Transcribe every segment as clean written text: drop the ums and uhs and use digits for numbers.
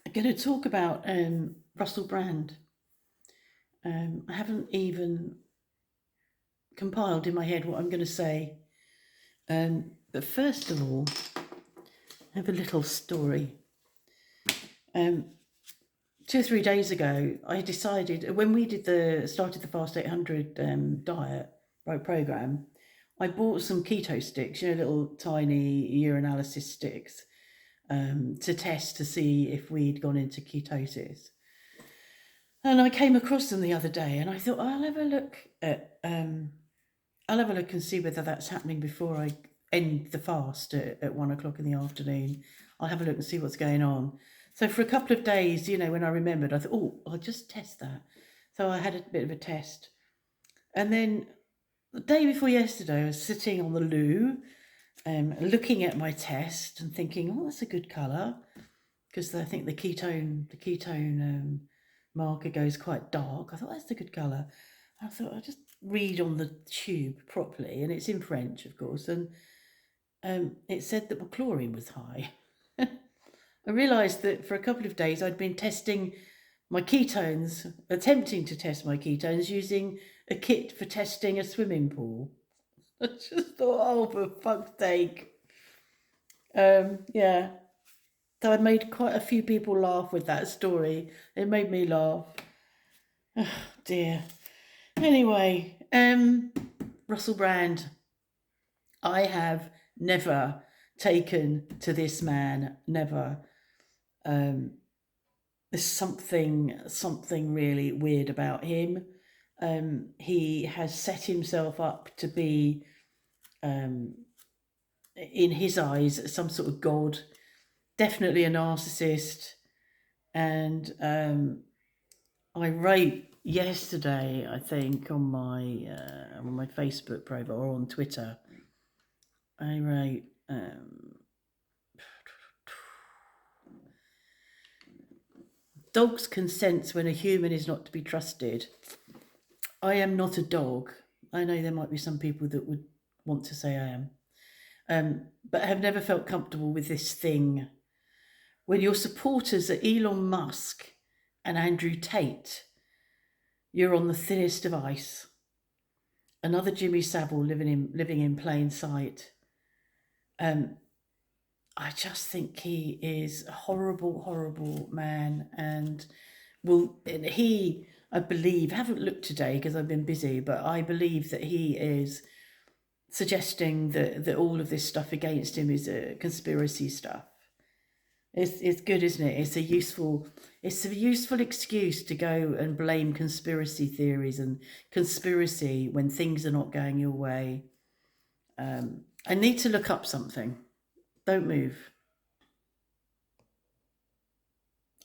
I'm going to talk about Russel Brand. I haven't even compiled in my head what I'm going to say. But first of all, I have a little story. 2 or 3 days ago, I decided when we started the Fast 800 diet program, I bought some keto sticks, little tiny urinalysis sticks, to test to see if we'd gone into ketosis. And I came across them the other day, and I thought I'll have a look and see whether that's happening before I end the fast at 1 o'clock in the afternoon. I'll have a look and see what's going on. So for a couple of days, when I remembered, I thought, I'll just test that. So I had a bit of a test. And then the day before yesterday, I was sitting on the loo, looking at my test and thinking, that's a good colour, because I think the ketone marker goes quite dark. I thought that's a good colour. I thought I'll just read on the tube properly, and it's in French, of course, and it said that my chlorine was high. I realised that for a couple of days I'd been testing my ketones, attempting to test my ketones using a kit for testing a swimming pool. I just thought, for fuck's sake. Yeah. So I made quite a few people laugh with that story. It made me laugh. Oh dear. Anyway, Russel Brand. I have never taken to this man, never. There's something really weird about him. He has set himself up to be, in his eyes, some sort of god, definitely a narcissist. And I wrote yesterday, I think, on my Facebook profile or on Twitter, I wrote, dogs can sense when a human is not to be trusted. I am not a dog. I know there might be some people that would want to say I am, but I have never felt comfortable with this thing. When your supporters are Elon Musk and Andrew Tate, you're on the thinnest of ice. Another Jimmy Savile living in plain sight. I just think he is a horrible, horrible man, and I believe, haven't looked today because I've been busy, but I believe that he is suggesting that all of this stuff against him is a conspiracy stuff. It's good, isn't it? It's a useful excuse to go and blame conspiracy theories and conspiracy when things are not going your way. I need to look up something. Don't move.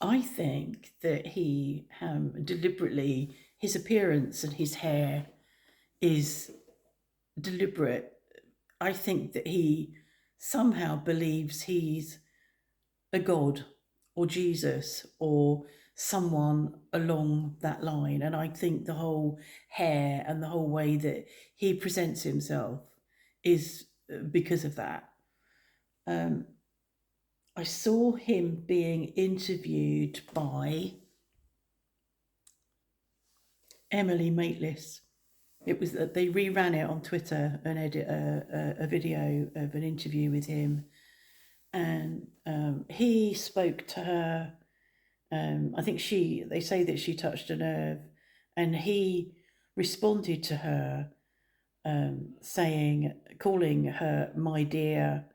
I think that he deliberately, his appearance and his hair is deliberate. I think that he somehow believes he's a god or Jesus or someone along that line. And I think the whole hair and the whole way that he presents himself is because of that. I saw him being interviewed by Emily Maitlis. It was that they reran it on Twitter and edit a video of an interview with him, and he spoke to her. I think they say that she touched a nerve, and he responded to her, calling her my dear.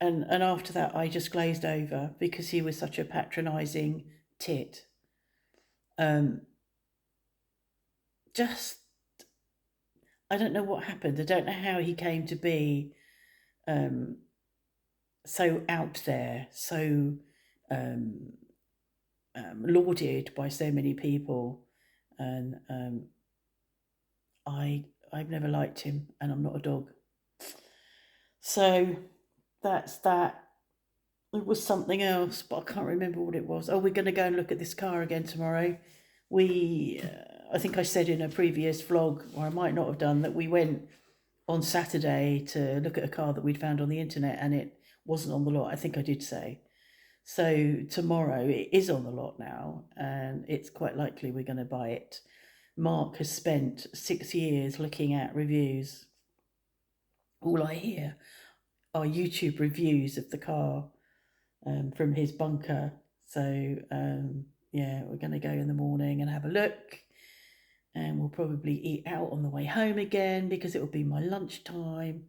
And after that, I just glazed over because he was such a patronising tit. I don't know what happened. I don't know how he came to be so out there, so lauded by so many people. And I've never liked him, and I'm not a dog. So that's that. It was something else, but I can't remember what it was. Oh, we're going to go and look at this car again tomorrow. I think I said in a previous vlog, or I might not have done, that we went on Saturday to look at a car that we'd found on the internet and it wasn't on the lot. I think I did say. So tomorrow it is on the lot now, and it's quite likely we're going to buy it. Mark has spent 6 years looking at reviews. All I hear are YouTube reviews of the car from his bunker. So yeah, we're going to go in the morning and have a look, and we'll probably eat out on the way home again because it will be my lunchtime.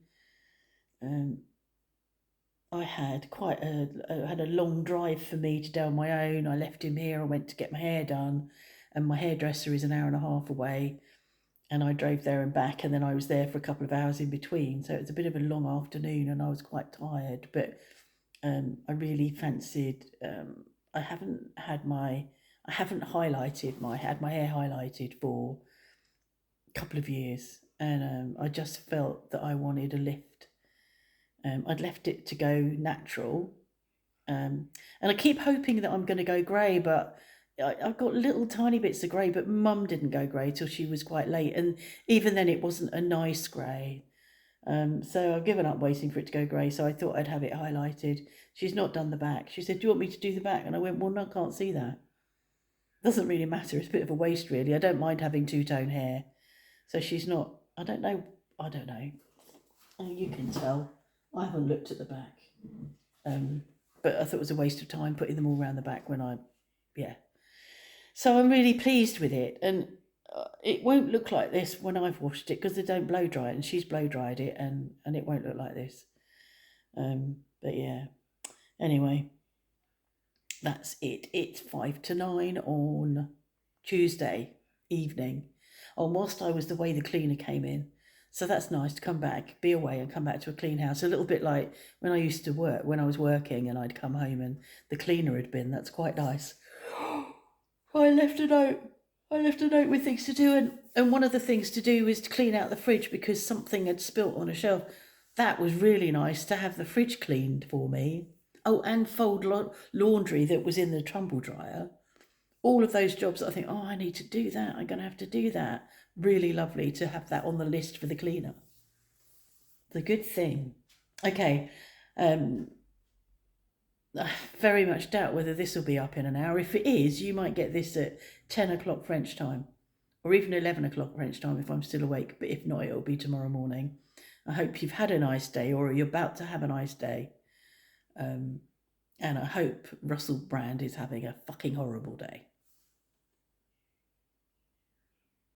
I had had a long drive for me to do on my own. I left him here. I went to get my hair done, and my hairdresser is an hour and a half away. And I drove there and back, and then I was there for a couple of hours in between. So it was a bit of a long afternoon, and I was quite tired. But I really fancied. I haven't had my. I haven't highlighted my had my hair highlighted for a couple of years, and I just felt that I wanted a lift. I'd left it to go natural, and I keep hoping that I'm going to go grey, but I've got little tiny bits of grey. But Mum didn't go grey till she was quite late, and even then it wasn't a nice grey. So I've given up waiting for it to go grey. So I thought I'd have it highlighted. She's not done the back. She said, "Do you want me to do the back?" And I went, "Well, no, I can't see that. Doesn't really matter. It's a bit of a waste, really. I don't mind having two-tone hair." So she's not. I don't know. Oh, you can tell. I haven't looked at the back. But I thought it was a waste of time putting them all around the back yeah. So I'm really pleased with it, and it won't look like this when I've washed it because they don't blow dry it, and she's blow dried it, and it won't look like this. But yeah, anyway, that's it. It's 5 to 9 on Tuesday evening. And whilst I was away, the cleaner came in. So that's nice to come back, be away and come back to a clean house. A little bit like when I used to work, when I was working and I'd come home and the cleaner had been. That's quite nice. I left a note. With things to do, and one of the things to do was to clean out the fridge because something had spilt on a shelf. That was really nice to have the fridge cleaned for me. Oh, and fold laundry that was in the tumble dryer. All of those jobs that I think, oh, I need to do that. I'm going to have to do that. Really lovely to have that on the list for the cleaner. The good thing. Okay. I very much doubt whether this will be up in an hour. If it is, you might get this at 10 o'clock French time, or even 11 o'clock French time if I'm still awake. But if not, it'll be tomorrow morning. I hope you've had a nice day, or you're about to have a nice day. And I hope Russel Brand is having a fucking horrible day.